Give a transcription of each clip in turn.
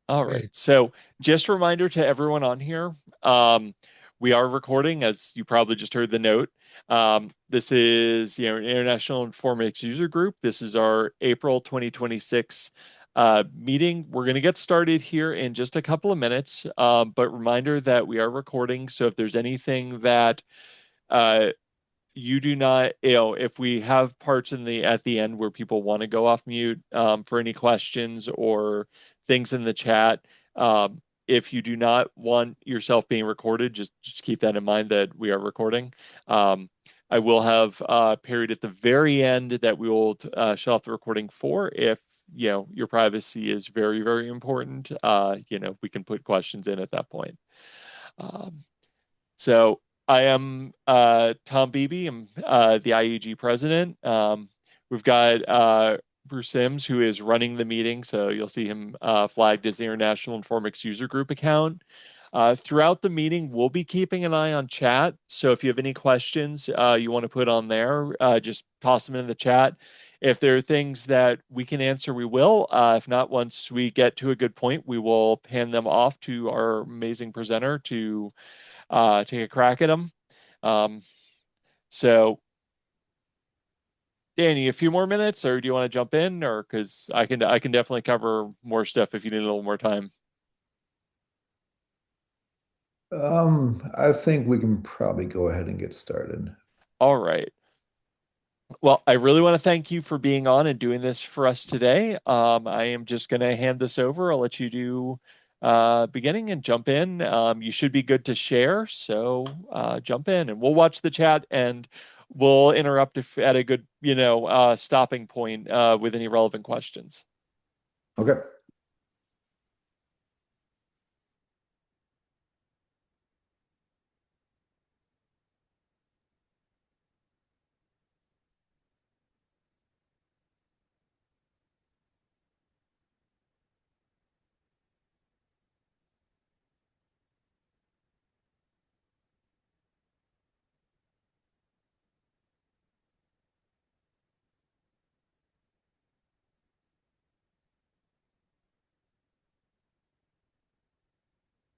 All right. So just a reminder to everyone on here, we are recording, as you probably just heard the note. This is, an International Informix user group. This is our April 2026 meeting. We're going to get started here in just a couple of minutes, but reminder that we are recording. So if there's anything that uh, you do not, if we have parts at the end where people want to go off mute for any questions or things in the chat, if you do not want yourself being recorded, just keep that in mind that we are recording. I will have a period at the very end that we will shut off the recording for if your privacy is very, very important. We can put questions in at that point. Um, so I am Tom Beebe. I'm the IUG president. We've got Bruce Sims, who is running the meeting. So you'll see him flagged as the International Informix User Group account. Throughout the meeting, we'll be keeping an eye on chat. So if you have any questions you want to put on there, just toss them in the chat. If there are things that we can answer, we will. If not, once we get to a good point, we will hand them off to our amazing presenter to take a crack at them. Um, so, Danny, a few more minutes, or do you want to jump in, or because I can definitely cover more stuff if you need a little more time. I think we can probably go ahead and get started. All right. Well, I really want to thank you for being on and doing this for us today. I am just going to hand this over. I'll let you do beginning and jump in. You should be good to share, so jump in, and we'll watch the chat and we'll interrupt if at a good, stopping point with any relevant questions. Okay.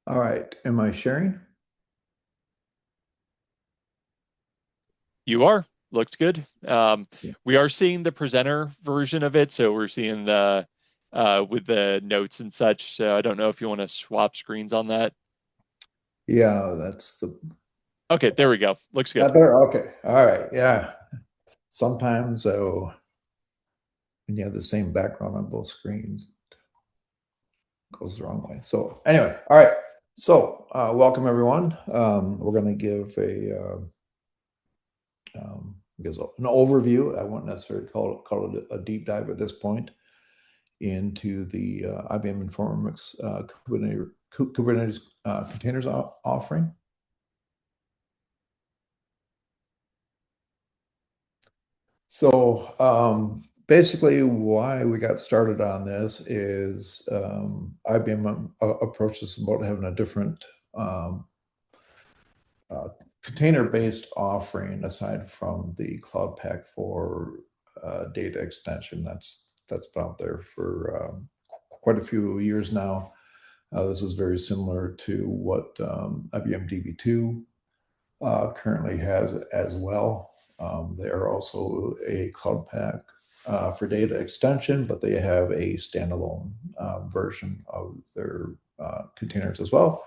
All right. Am I sharing? You are. Looks good. Yeah. We are seeing the presenter version of it, so we're seeing the with the notes and such. So I don't know if you want to swap screens on that. Yeah, that's the Okay, there we go. Looks that good. better. Okay. All right. Yeah. Sometimes when you have the same background on both screens, it goes the wrong way. So anyway, all right. So welcome everyone. We're going to give I guess an overview. I won't necessarily call it a deep dive at this point into the IBM Informix Kubernetes containers offering. So basically, why we got started on this is IBM approached us about having a different um, uh, container-based offering aside from the Cloud Pak for data extension. That's been out there for quite a few years now. This is very similar to what IBM DB2 currently has as well. They are also a Cloud Pak for data extension, but they have a standalone version of their containers as well.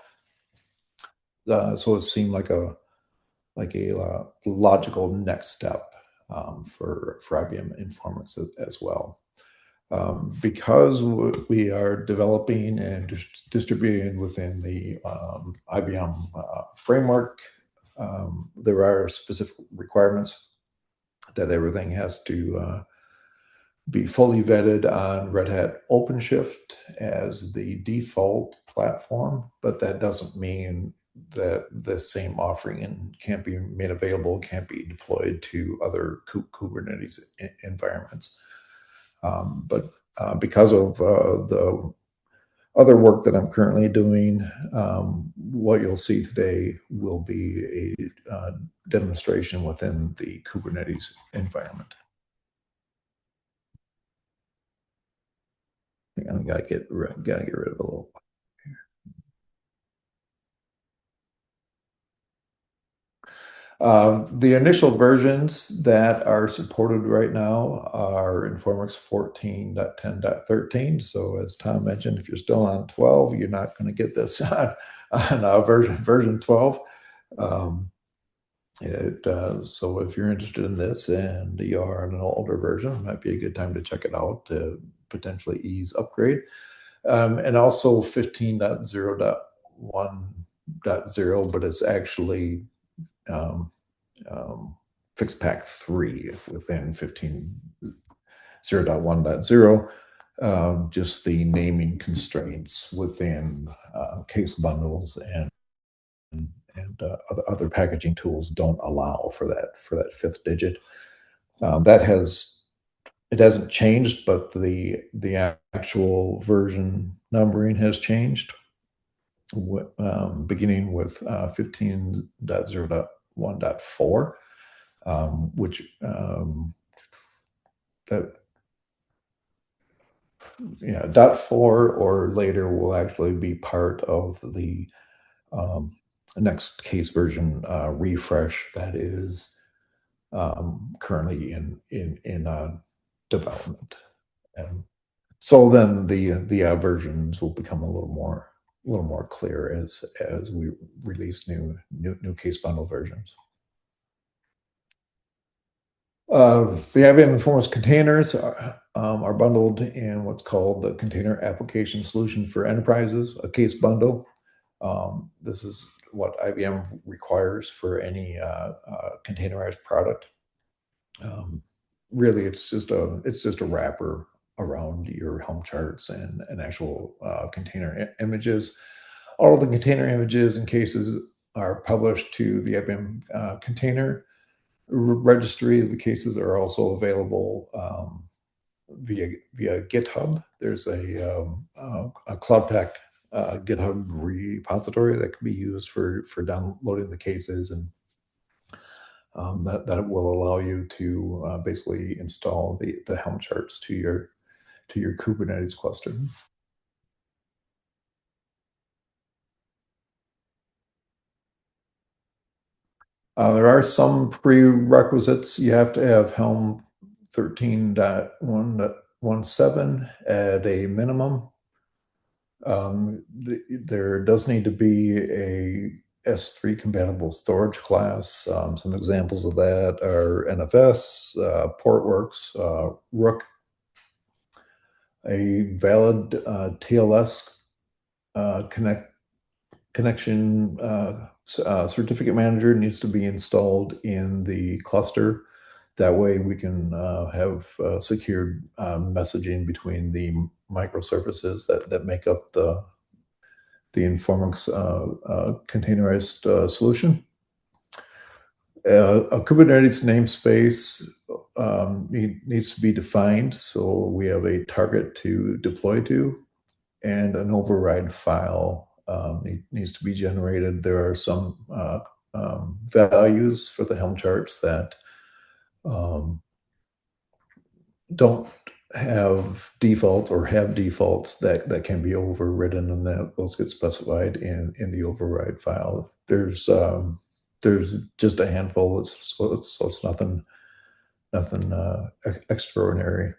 So it seemed like a logical next step for IBM Informix as well. Because we are developing and distributing within the IBM framework, there are specific requirements that everything has to be fully vetted on Red Hat OpenShift as the default platform, but that doesn't mean that the same offering can't be made available, can't be deployed to other Kubernetes environments. But because of the other work that I'm currently doing, what you'll see today will be a demonstration within the Kubernetes environment. gotta get rid of a little. The initial versions that are supported right now are Informix 14.10.13. So as Tom mentioned, if you're still on 12, you're not going to get this on version 12. Um, so if you're interested in this and you are on an older version, it might be a good time to check it out to potentially ease upgrade. And also 15.0.1.0, but it's actually um, fixed pack 3 within 15.0.1.0. Just the naming constraints within case bundles and other packaging tools don't allow for that fifth digit. That has it hasn't changed, but the actual version numbering has changed, beginning with 15.0.1.4, which that yeah, dot four or later will actually be part of the um, next case version refresh that is currently in development. And so then the versions will become a little more clear as we release new case bundle versions. The IBM Informix containers are bundled in what's called the Container Application Solution for Enterprises, a case bundle. This is what IBM requires for any containerized product. Really, it's just a wrapper around your Helm charts and actual container images. All of the container images and cases are published to the IBM container registry. The cases are also available via GitHub. There's a Cloud Pack GitHub repository that can be used for downloading the cases, and that will allow you to basically install the Helm charts to your Kubernetes cluster. There are some prerequisites. You have to have Helm 13.1.17 at a minimum. There does need to be a S3 compatible storage class. Some examples of that are NFS, Portworx, Rook, a valid TLS connection certificate manager needs to be installed in the cluster. That way we can have secured messaging between the microservices that make up the Informix containerized solution. A Kubernetes namespace needs to be defined, so we have a target to deploy to, and an override file needs to be generated. There are some values for the Helm charts that don't have defaults or have defaults that can be overridden, and those get specified in the override file. There's just a handful, so it's nothing extraordinary.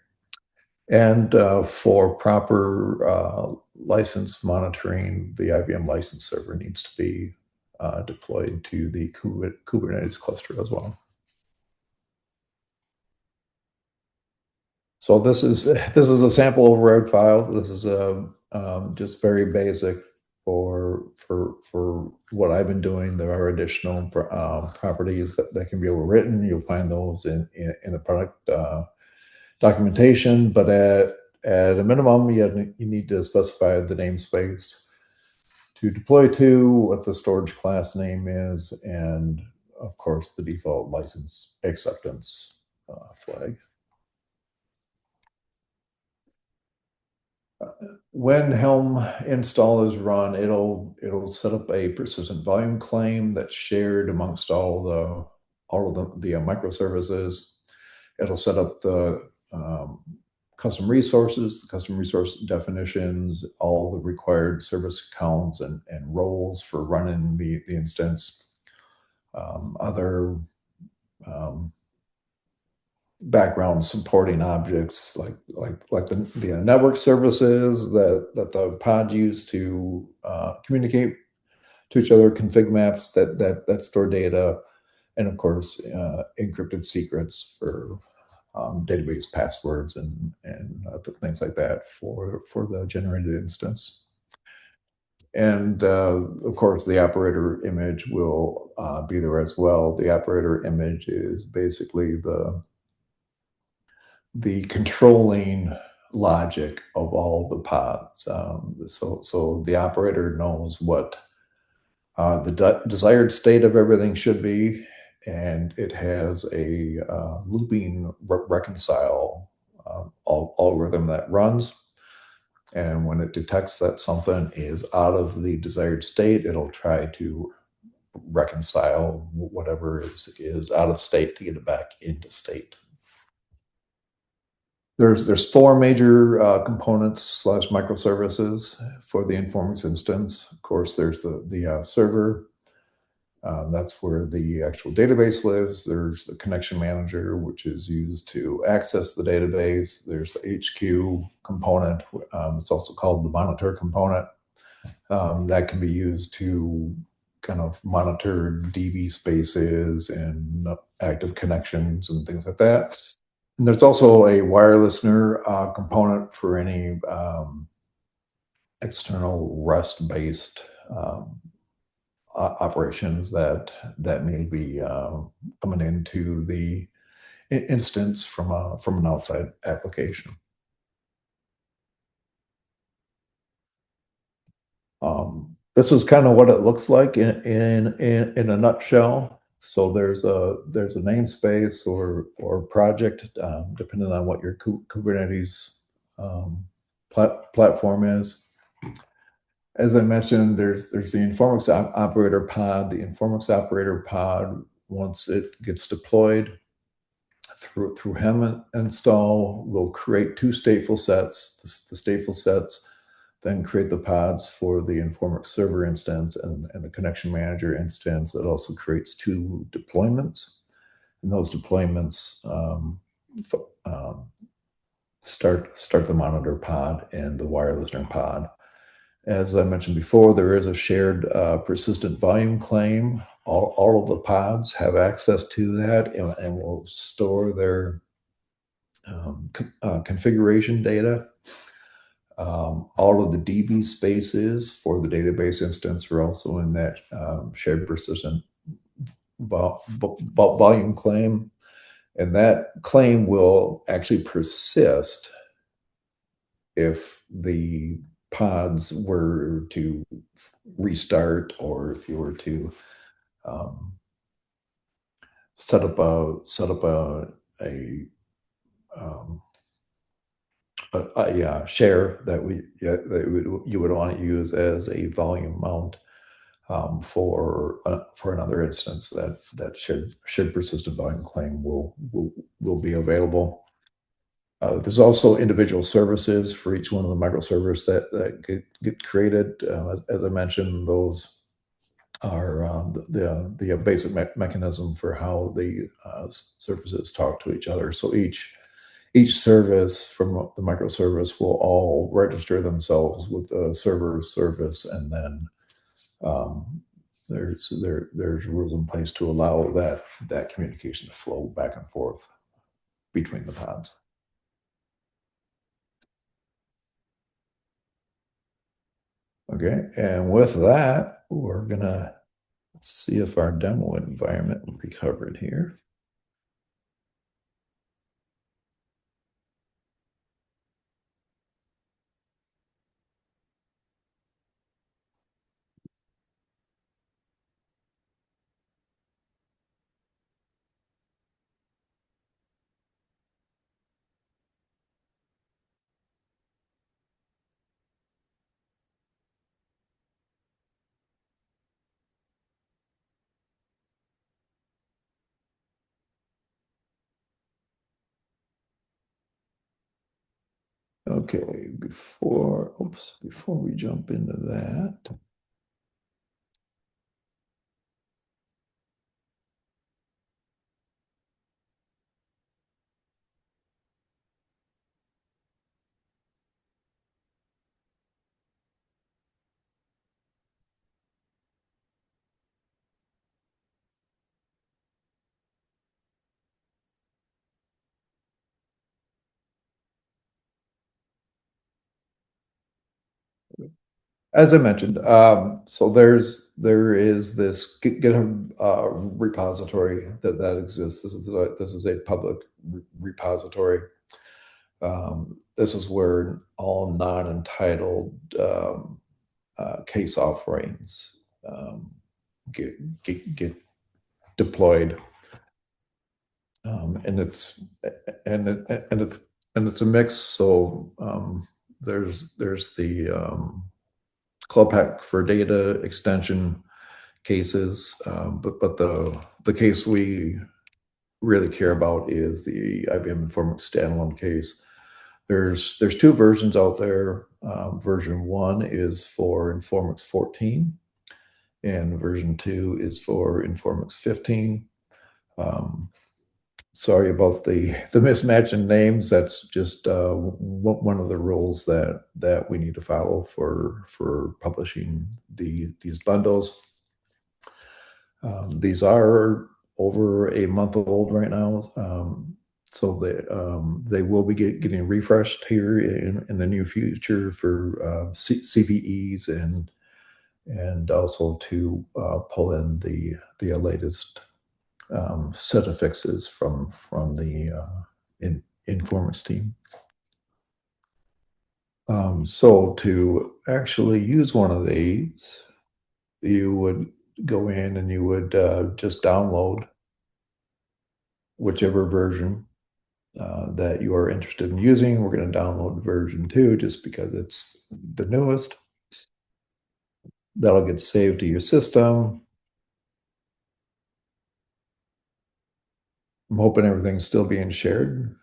And for proper license monitoring, the IBM license server needs to be deployed to the Kubernetes cluster as well. So this is a sample override file. This is just very basic for what I've been doing. There are additional properties that can be overwritten. You'll find those in the product documentation, but at a minimum, you need to specify the namespace to deploy to, what the storage class name is, and of course the default license acceptance flag. When Helm install is run, it'll set up a persistent volume claim that's shared amongst all of the microservices. It'll set up the custom resources, the custom resource definitions, all the required service accounts and roles for running the instance, other um, background supporting objects like the network services that the pod use to communicate to each other, config maps that store data, and of course encrypted secrets for database passwords and things like that for the generated instance. And of course, the operator image will be there as well. The operator image is basically the controlling logic of all the pods. So the operator knows what the desired state of everything should be, and it has a looping reconcile algorithm that runs. And when it detects that something is out of the desired state, it'll try to reconcile whatever is out of state to get it back into state. There's four major components slash microservices for the Informix instance. Of course, there's the server. That's where the actual database lives. There's the connection manager, which is used to access the database. There's the HQ component. It's also called the monitor component. That can be used to kind of monitor DB spaces and active connections and things like that. And there's also a wireless component for any external REST-based operations that may be coming into the instance from an outside application. This is kind of what it looks like in a nutshell. So there's a namespace or project depending on what your Kubernetes platform is. As I mentioned, there's the Informix operator pod. The Informix operator pod, once it gets deployed through hem install, will create two stateful sets. The stateful sets then create the pods for the Informix server instance and the connection manager instance. It also creates two deployments, and those deployments start the monitor pod and the wireless pod. As I mentioned before, there is a shared persistent volume claim. All of the pods have access to that and will store their configuration data. All of the DB spaces for the database instance are also in that shared persistent volume claim. And that claim will actually persist if the pods were to restart, or if you were to set up a share that you would want to use as a volume mount for another instance. That shared persistent volume claim will be available. There's also individual services for each one of the microservices that get created. As I mentioned, those are the basic mechanism for how the services talk to each other. So each service from the microservice will all register themselves with the server service, and then there's rules in place to allow that communication to flow back and forth between the pods. Okay, and with that, we're gonna see if our demo environment will be covered here. Okay, before we jump into that, as I mentioned, so there is this GitHub repository that exists. This is a public repository. This is where all non-entitled case offerings um, get deployed, and it's a mix. So there's the Clubhack for data extension cases, but the case we really care about is the IBM Informix standalone case. There's two versions out there. Version 1 is for Informix 14, and version 2 is for Informix 15. Um, Sorry about the mismatch in names. That's just one of the rules that we need to follow for publishing these bundles. These are over a month old right now, so they will be getting refreshed here in the near future for CVEs and also to pull in the latest set of fixes from the Informix team. So to actually use one of these, you would go in and you would just download whichever version that you are interested in using. We're going to download version 2 just because it's the newest. That'll get saved to your system. I'm hoping everything's still being shared.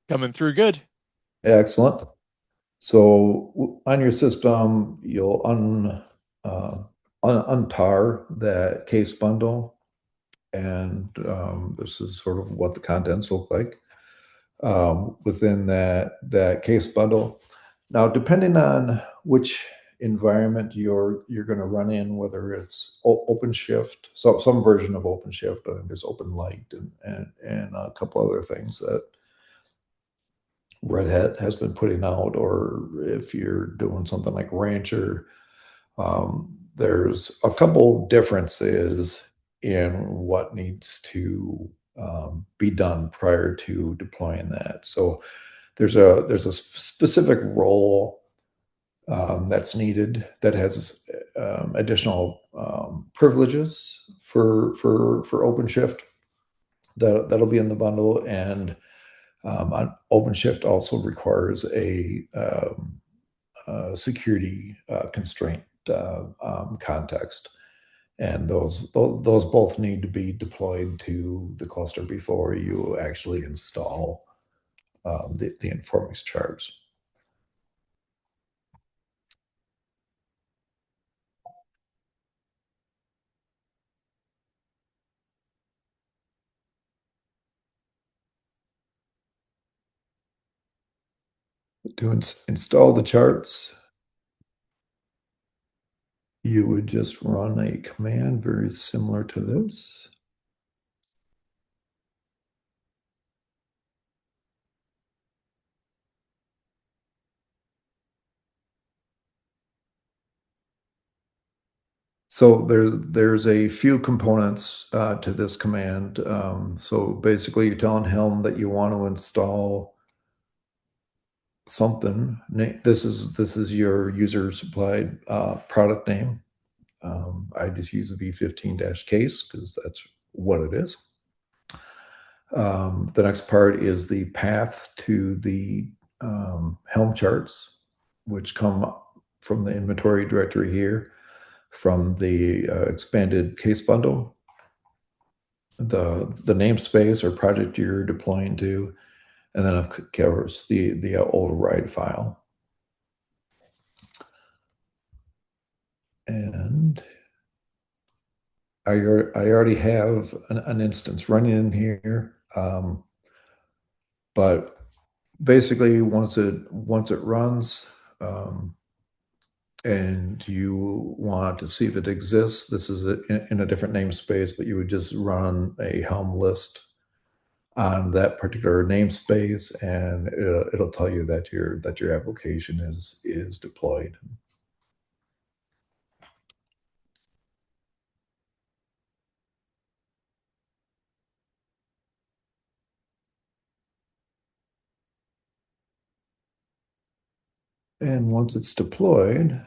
Coming through good. Excellent. So on your system, you'll untar that case bundle, and this is sort of what the contents look like within that case bundle. Now, depending on which environment you're going to run in, whether it's OpenShift, so some version of OpenShift, I think there's OpenLight and a couple other things that Red Hat has been putting out, or if you're doing something like Rancher, there's a couple differences in what needs to be done prior to deploying that. So there's a specific role that's needed that has additional privileges for OpenShift that'll be in the bundle, and OpenShift also requires a security constraint context, and those both need to be deployed to the cluster before you actually install the Informix charts. To install the charts, you would just run a command very similar to this. So there's a few components to this command. So basically, you're telling Helm that you want to install something. This is your user supplied product name. I just use a v15-case because that's what it is. The next part is the path to the Helm charts, which come from the inventory directory here, from the expanded case bundle, the namespace or project you're deploying to, And then of course the override file. And I already have an instance running in here, but basically once it runs, and you want to see if it exists, this is in a different namespace, but you would just run a Helm list on that particular namespace, and it'll tell you that your application is deployed. And once it's deployed,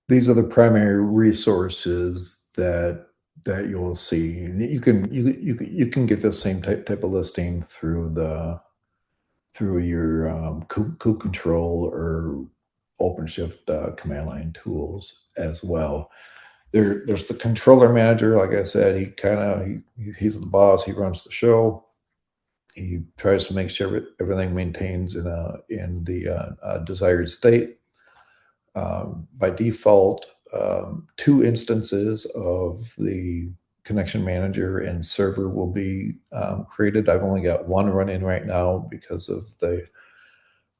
these are the primary resources that you'll see. And you can get the same type of listing through your control or OpenShift command line tools as well. There's the controller manager. Like I said, he's the boss. He runs the show. He tries to make sure everything maintains in the desired state. By default, two instances of the connection manager and server will be created. I've only got one running right now because of the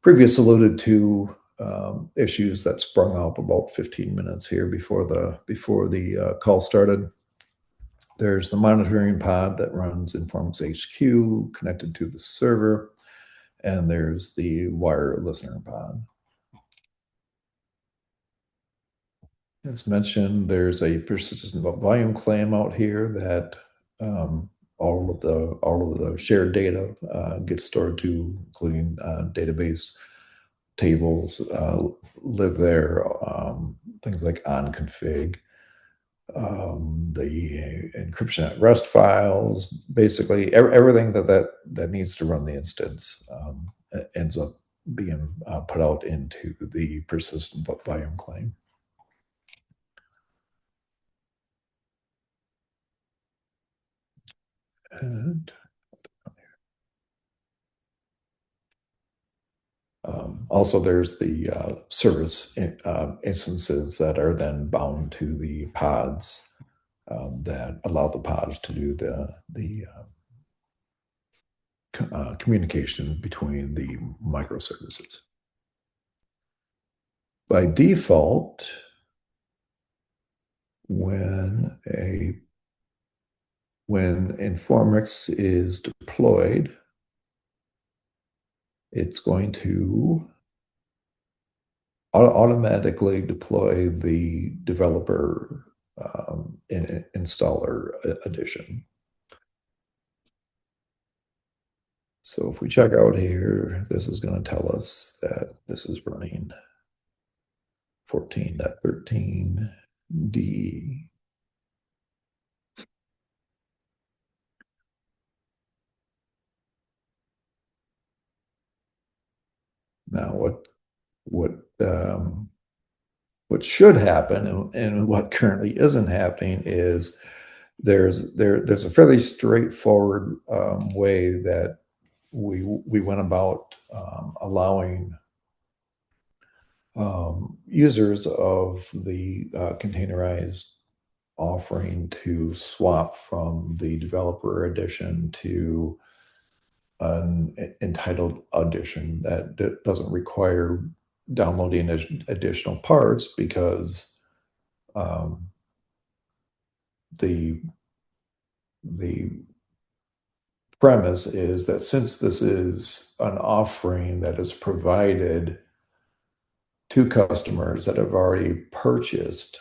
previous alluded to issues that sprung up about 15 minutes here before the call started. There's the monitoring pod that runs Informix HQ connected to the server, and there's the wire listener pod. As mentioned, there's a persistent volume claim out here that all of the shared data gets stored to, including database tables live there. Things like onconfig, the encryption at rest files, basically everything that needs to run the instance ends up being put out into the persistent volume claim. And also, there's the service instances that are then bound to the pods that allow the pods to do the communication between the microservices. By default, when Informix is deployed, it's going to automatically deploy the developer installer edition. So if we check out here, this is going to tell us that this is running 14.13 DE. Now, what should happen and what currently isn't happening is there's a fairly straightforward way that we went about allowing users of the containerized offering to swap from the developer edition to an entitled edition that doesn't require downloading additional parts, because um, the premise is that since this is an offering that is provided to customers that have already purchased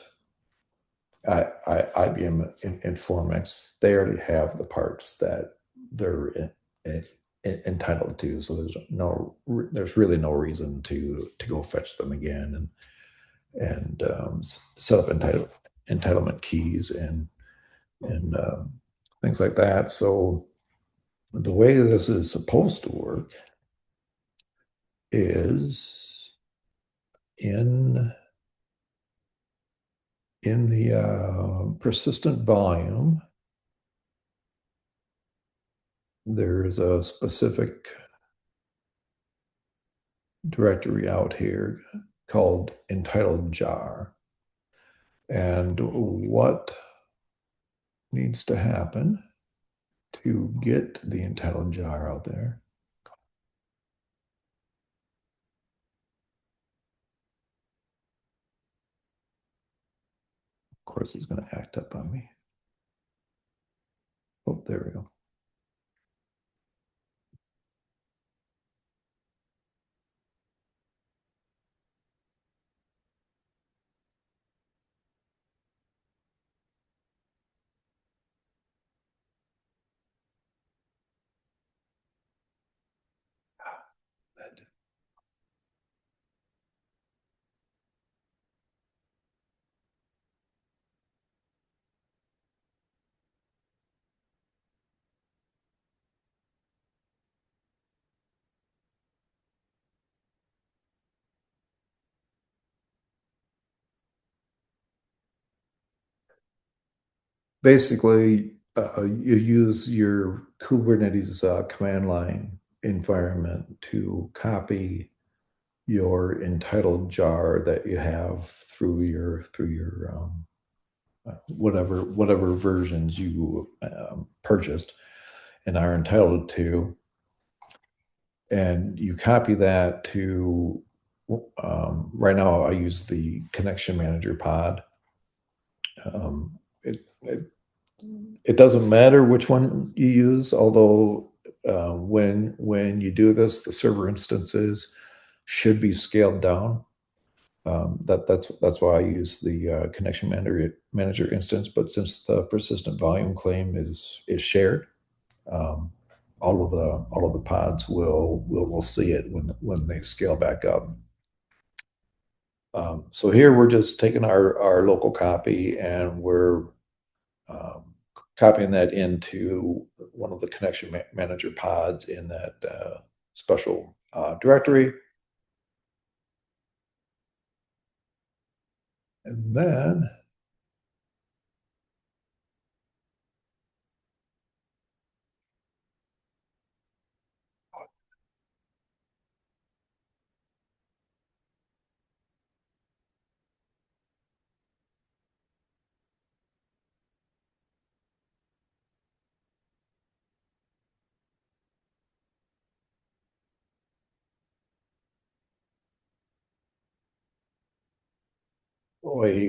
IBM Informix, they already have the parts that they're entitled to. So there's really no reason to go fetch them again and set up entitlement keys and things like that. So the way this is supposed to work is in the persistent volume, there is a specific directory out here called entitled jar. And what needs to happen to get the entitled jar out there? Of course, it's going to act up on me. Oh, there we go. Basically, you use your Kubernetes command line environment to copy your entitled jar that you have through your whatever versions you purchased and are entitled to, and you copy that to. Right now, I use the connection manager pod. Um, it doesn't matter which one you use, although when you do this, the server instances should be scaled down. That's why I use the connection manager instance. But since the persistent volume claim is shared, um, all of the pods will see it when they scale back up. So here we're just taking our local copy and we're um, copying that into one of the connection manager pods in that special directory. And then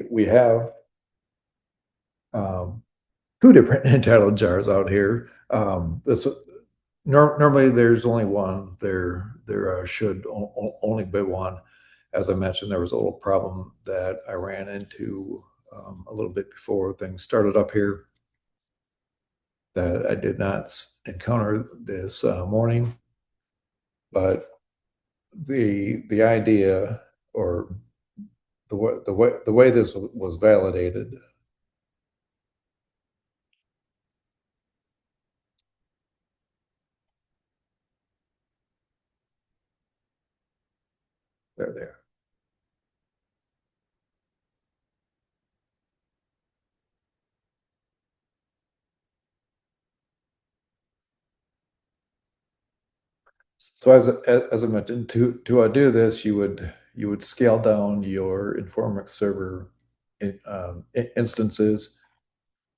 we have um, two different entitled jars out here. This normally there's only one. There should only be one. As I mentioned, there was a little problem that I ran into a little bit before things started up here that I did not encounter this morning. But the idea or the way this was validated. There. So as I mentioned, to do this, you would scale down your Informix server instances.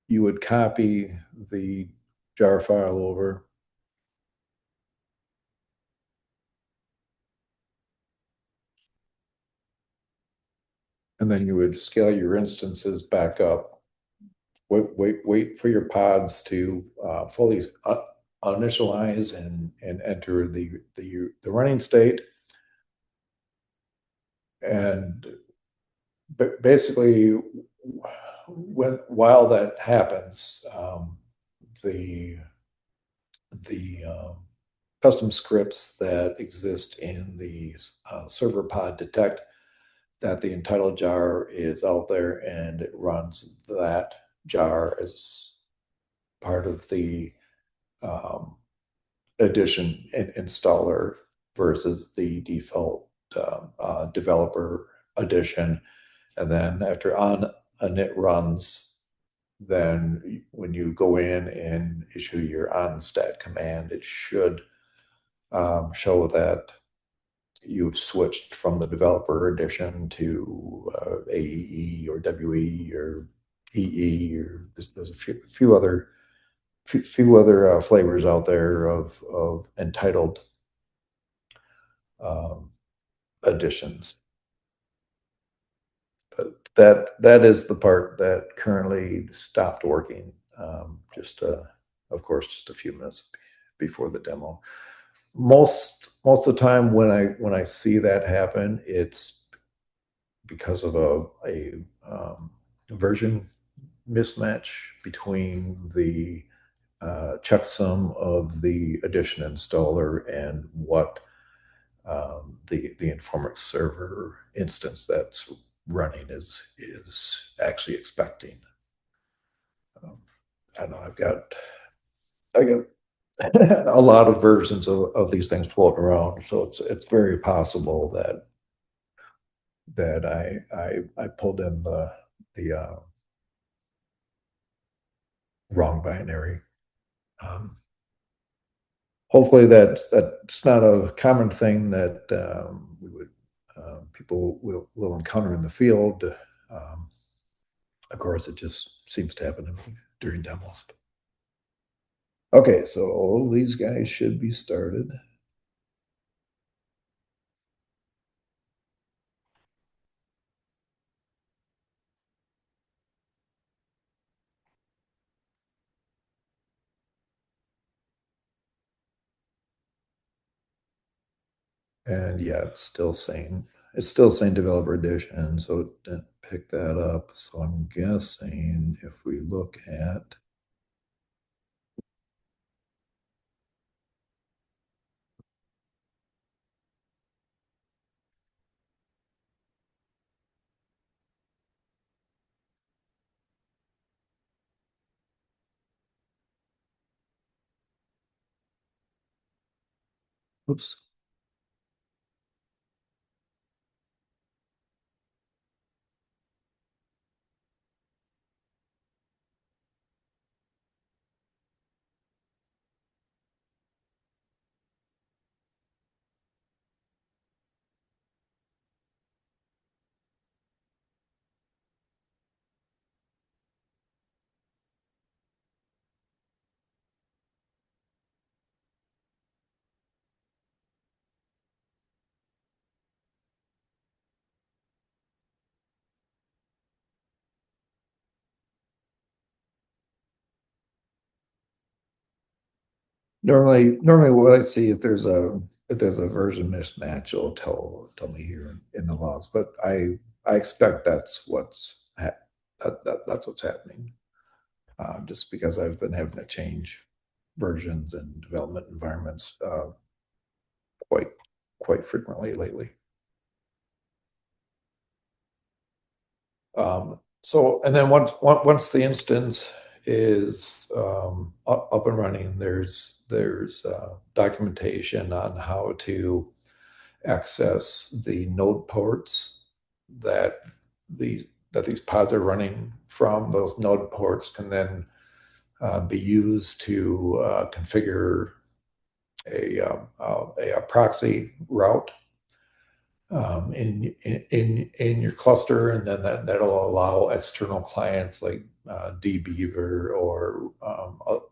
You would copy the jar file over, and then you would scale your instances back up. Wait for your pods to fully initialize and enter the running state, and basically, while that happens, the custom scripts that exist in the server pod detect that the entitled jar is out there and it runs that jar as part of the um, edition installer versus the default developer edition. And then after on init runs, then when you go in and issue your onstat command, it should show that you've switched from the developer edition to AEE or WE or EE, or there's a few other flavors out there of entitled um, editions. But that is the part that currently stopped working. Just of course, just a few minutes before the demo. Most of the time when I see that happen, it's because of a version mismatch between the checksum of the edition installer and what the Informix server instance that's running is actually expecting. Um, I know I got a lot of versions of these things floating around, so it's very possible that I pulled in the wrong binary. Um, Hopefully that's not a common thing that we would people will encounter in the field. Um, of course, it just seems to happen during demos. Okay, so all these guys should be started. And yeah, it's still saying developer edition, so it didn't pick that up. So I'm guessing if we look at oops. Normally what I see if there's a version mismatch, it'll tell me here in the logs. But I expect that's what's happening. Just because I've been having to change versions and development environments quite quite frequently lately. So and then once the instance is up and running, there's documentation on how to access the node ports that these pods are running from. Those node ports can then be used to configure a proxy route in your cluster, and then that'll allow external clients like dbeaver or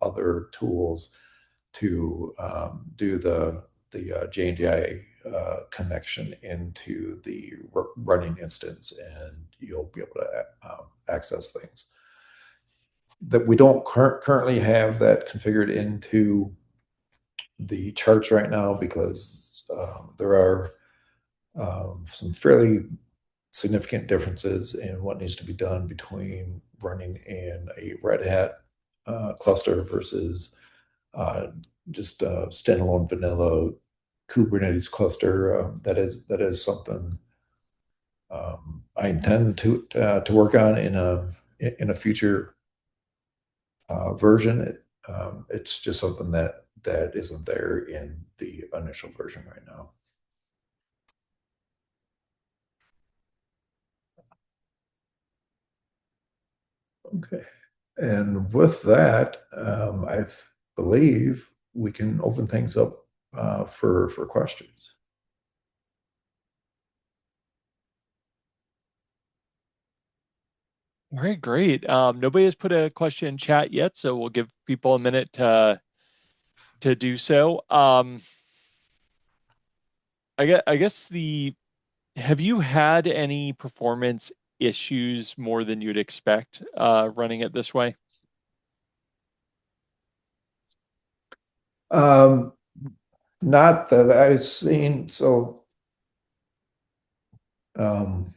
other tools to do the JNDI connection into the running instance, and you'll be able to access things. That we don't currently have that configured into the charts right now because there are some fairly significant differences in what needs to be done between running in a Red Hat cluster versus uh, just a standalone vanilla Kubernetes cluster. That is something I intend to work on in a future version. It's just something that isn't there in the initial version right now. Okay. And with that, I believe we can open things up for questions. All right, great. Nobody has put a question in chat yet, so we'll give people a minute to do so. I guess the have you had any performance issues more than you'd expect running it this way? Um, Not that I've seen. So um,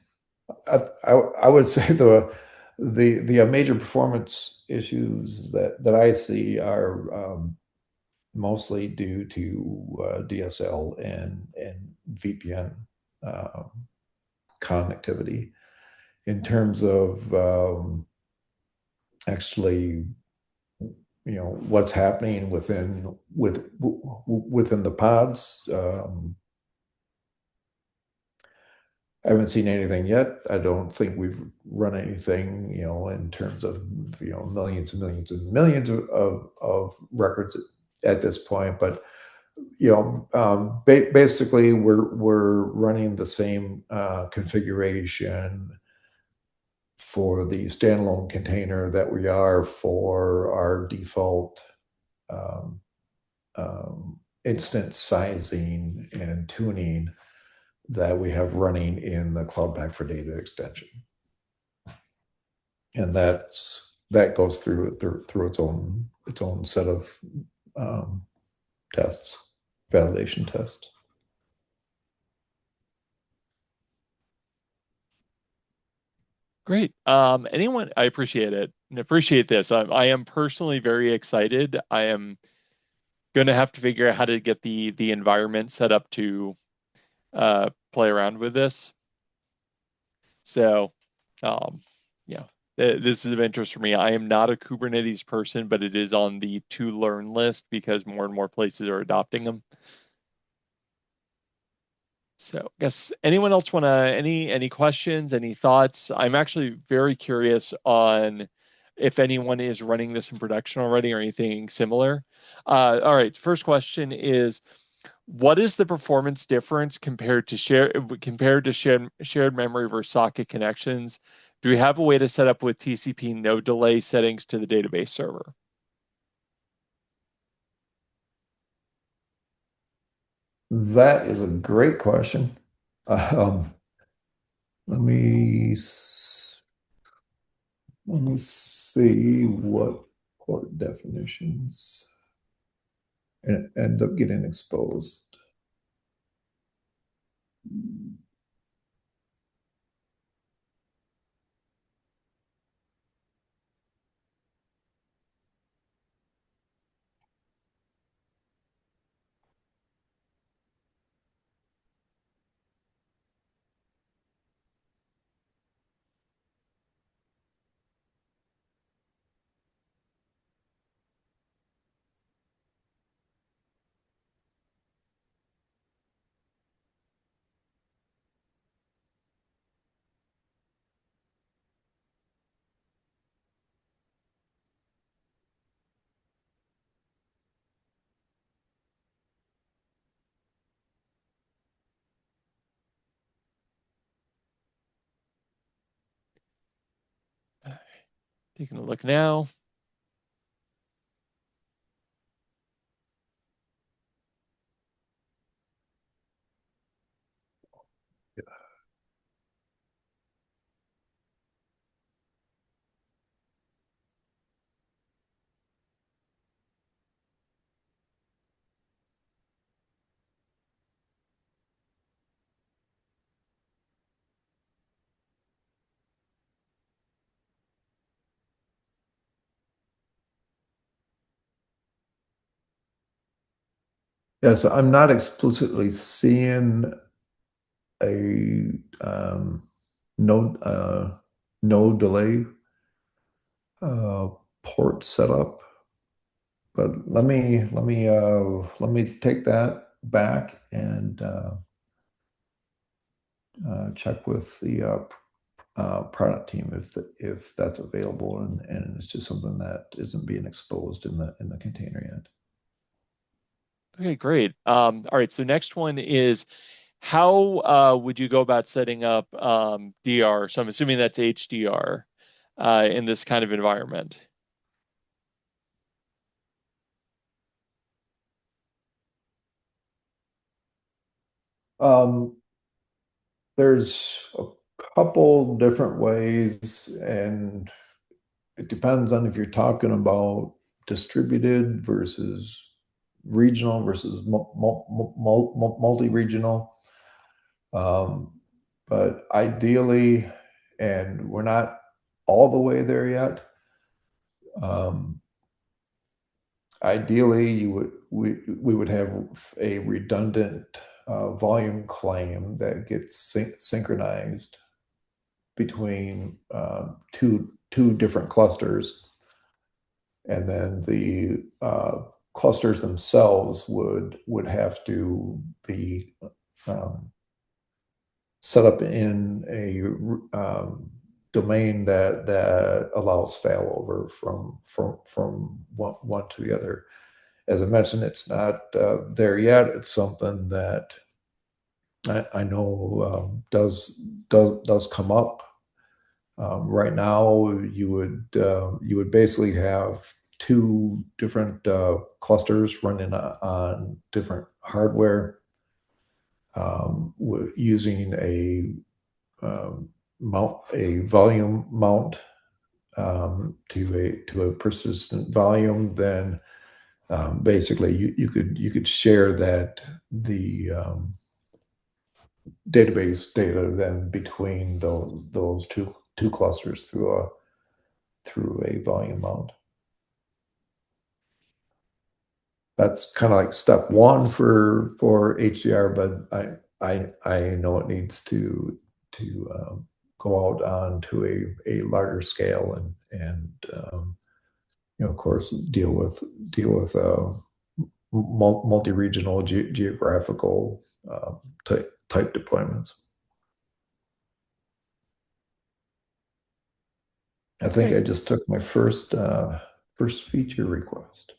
I would say the major performance issues that I see are mostly due to DSL and VPN um, connectivity in terms of actually what's happening within the pods. I haven't seen anything yet. I don't think we've run anything, in terms of, millions and millions and millions of records at this point. But, basically we're running the same configuration for the standalone container that we are for our default um, instance sizing and tuning that we have running in the Cloud Pack for Data extension. And that goes through its own set of um, tests, validation tests. Great. Anyone, I appreciate it and appreciate this. I am personally very excited. I am going to have to figure out how to get the environment set up to play around with this. So, um, yeah, this is of interest for me. I am not a Kubernetes person, but it is on the to learn list because more and more places are adopting them. So, I guess anyone else want to any questions, any thoughts? I'm actually very curious on if anyone is running this in production already or anything similar. All right, first question is, what is the performance difference compared to shared memory versus socket connections? Do we have a way to set up with TCP no delay settings to the database server? That is a great question. Um, let me let me see what port definitions end up getting exposed. Taking a look now. Yeah, so I'm not explicitly seeing a no no delay uh, port setup. But let me take that back and check with the product team if that's available and it's just something that isn't being exposed in the container yet. Okay, great. All right, so next one is how would you go about setting up DR? So I'm assuming that's HDR in this kind of environment. Um, there's a couple different ways, and it depends on if you're talking about distributed versus regional versus multi-regional. Um, but ideally, and we're not all the way there yet. Um, ideally, we would have a redundant volume claim that gets synchronized between two different clusters, and then the clusters themselves would have to be um, set up in a domain that allows failover from one to the other. As I mentioned, it's not there yet. It's something that I know does come up. Right now, you would basically have two different clusters running on different hardware, using a volume mount to a persistent volume. Then basically you could share that the database data then between those two clusters through a volume mount. That's kind of like step one for HDR, but I know it needs to go out onto a larger scale and of course deal with multi-regional geographical type deployments. I think Okay. I just took my first feature request.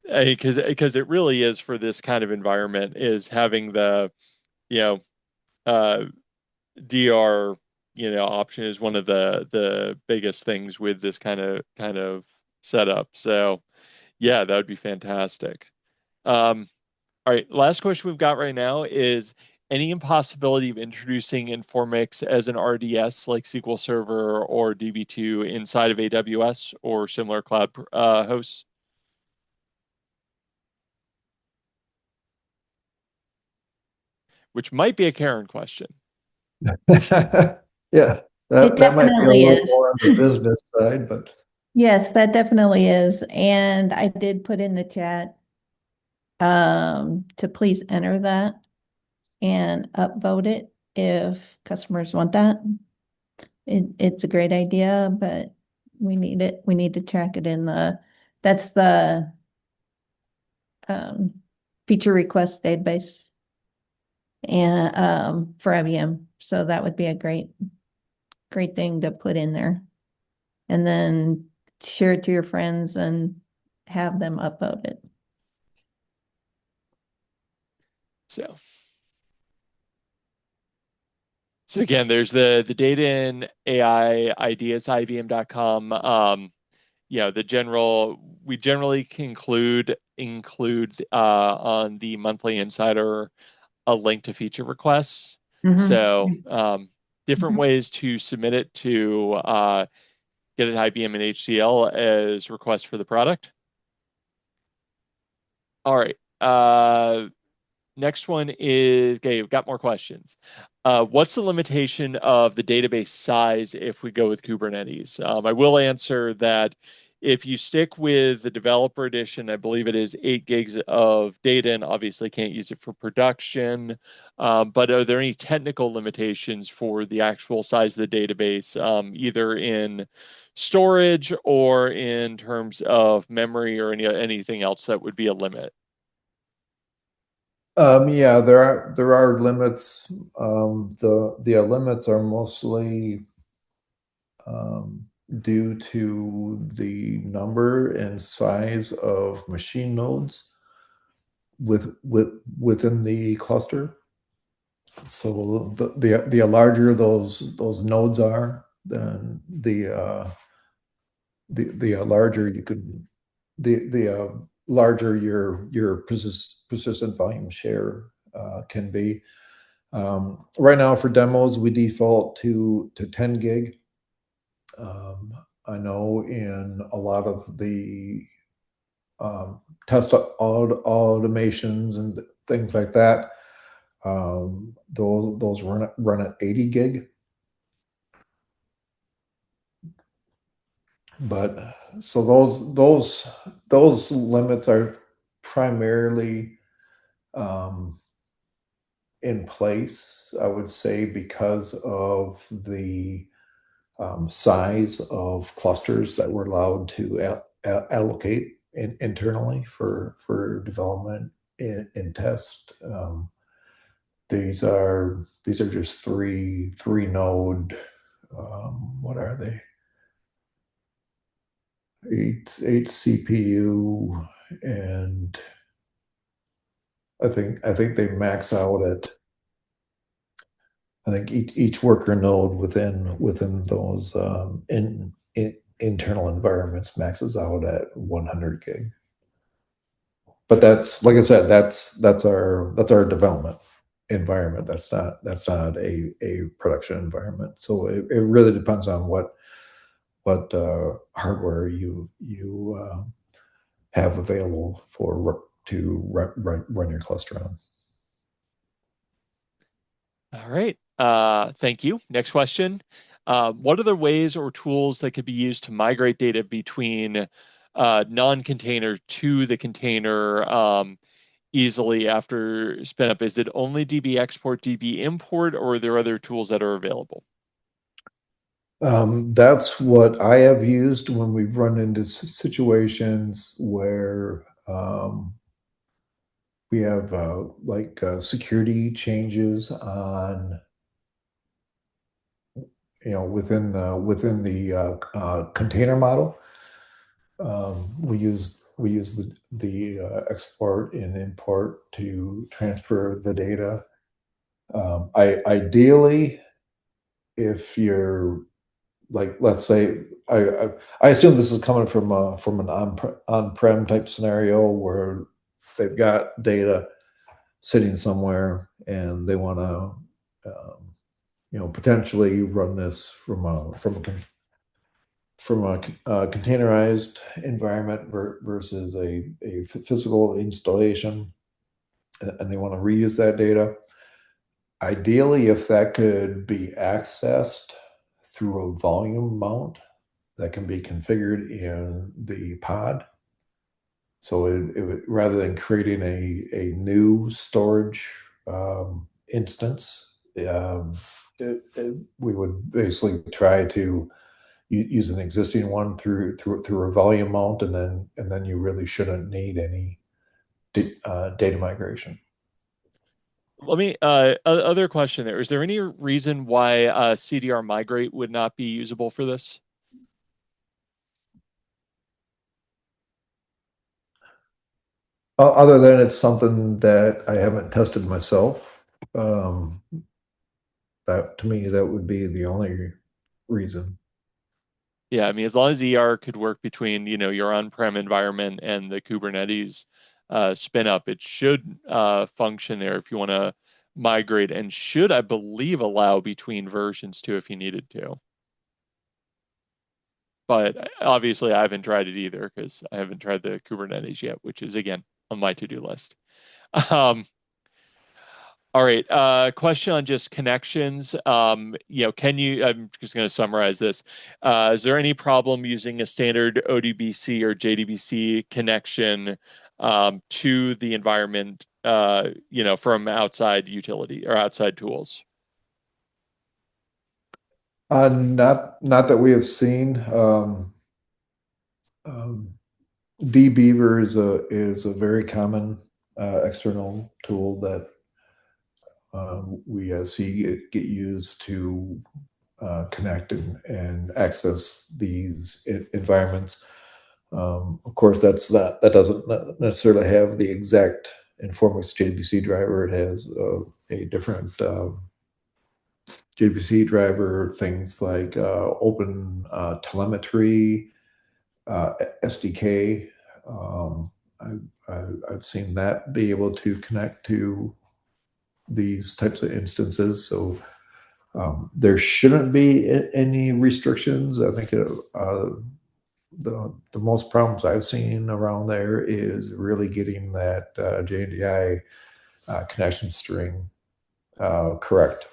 Because it really is for this kind of environment is having the, you know, uh DR, option is one of the biggest things with this kind of setup. So yeah, that would be fantastic. Um, all right, last question we've got right now is any impossibility of introducing Informix as an RDS like SQL Server or DB2 inside of AWS or similar cloud hosts, which might be a Karen question. Yeah, It that might be a definitely little is. more on the business side, but Yes, that definitely is. And I did put in the chat to please enter that and upvote it if customers want that. It's a great idea, but we need it. We need to track it in that's the um, feature request database and for IBM. So that would be a great thing to put in there. And then share it to your friends and have them upvote it. So So again, there's the data and AI ideas, IBM.com. The general we generally include on the monthly insider a link to feature requests. So Mhm. different Mhm. ways to submit it to get it IBM and HCL as requests for the product. All right. Next one is, okay, we've got more questions. What's the limitation of the database size if we go with Kubernetes? I will answer that If you stick with the developer edition, I believe it is 8 gigs of data, and obviously can't use it for production. But are there any technical limitations for the actual size of the database, either in storage or in terms of memory or anything else that would be a limit? Yeah, there are limits. The limits are mostly due to the number and size of machine nodes within the cluster. So the larger those nodes are, then the larger you could the larger your persistent volume share can be. Right now for demos, we default to 10 gig. I know in a lot of the test automations and things like that, those run at 80 gig. But so those limits are primarily um, in place, I would say, because of the size of clusters that we're allowed to allocate internally for development and test. These are just three node. What are they? Eight CPU, and I think they max out at, I think each worker node within those in internal environments maxes out at 100 gig. But that's, like I said, that's our development environment. That's not a production environment. So it really depends on what hardware you have available to run your cluster on. All right. Thank you. Next question. What are the ways or tools that could be used to migrate data between non-container to the container easily after spin up? Is it only DB export, DB import, or are there other tools that are available? That's what I have used when we've run into situations where we have security changes on, within the container model. We use the export and import to transfer the data. Ideally, if you're, like, let's say, I assume this is coming from an on-prem type scenario where they've got data sitting somewhere and they want to potentially run this from a containerized environment versus a physical installation, and they want to reuse that data. Ideally, if that could be accessed through a volume mount that can be configured in the pod. So rather than creating a new storage instance, we would basically try to use an existing one through a volume mount, and then you really shouldn't need any data migration. Let me other question there. Is there any reason why CDR migrate would not be usable for this? Other than it's something that I haven't tested myself, um, that to me that would be the only reason. Yeah, I mean, as long as ER could work between, your on-prem environment and the Kubernetes spin up, it should function there if you want to migrate, and should, I believe, allow between versions too if you needed to. But obviously, I haven't tried it either because I haven't tried the Kubernetes yet, which is, again, on my to-do list. Um, All right. Question on just connections. I'm just going to summarize this. Is there any problem using a standard ODBC or JDBC connection to the environment, from outside utility or outside tools? Not that we have seen. Um, dbeaver is a very common external tool that we see get used to connect and access these environments. Of course, that doesn't necessarily have the exact Informix JDBC driver. It has a different JDBC driver, things like open telemetry, SDK. Um, I've seen that be able to connect to these types of instances. So there shouldn't be any restrictions. I think the most problems I've seen around there is really getting that JNDI connection string correct,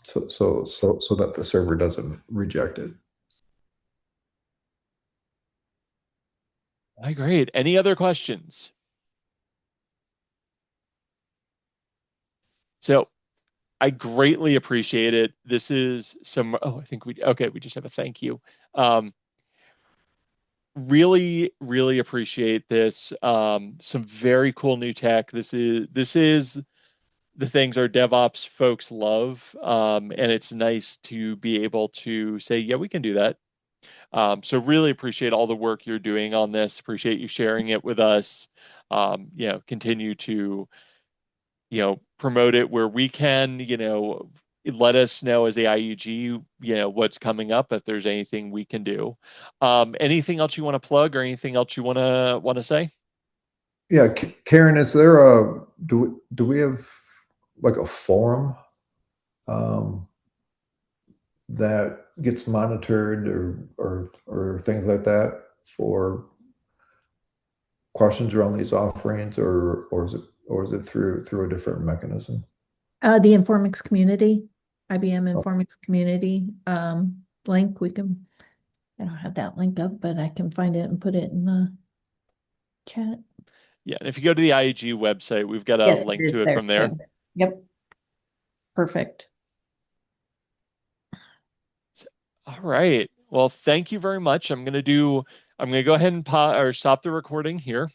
so that the server doesn't reject it. All right, great. Any other questions? So I greatly appreciate it. This is I think we just have a thank you. Really, really appreciate this. Some very cool new tech. This is the things our DevOps folks love. And it's nice to be able to say, yeah, we can do that. So really appreciate all the work you're doing on this. Appreciate you sharing it with us. Continue to, promote it where we can, let us know as the IUG, what's coming up, if there's anything we can do. Anything else you want to plug or anything else you want to say? Yeah, Karen, is there a do we have like a forum um, that gets monitored or things like that for questions around these offerings, or is it through a different mechanism? The Informix community, IBM Oh, Informix community, link, I don't have that link up, but I can find it and put it in the chat. Yeah, and if you go to the IUG website, we've got a Yes, it link is to it there from there. too. Yep. Perfect. All right. Well, thank you very much. I'm gonna go ahead and stop the recording here.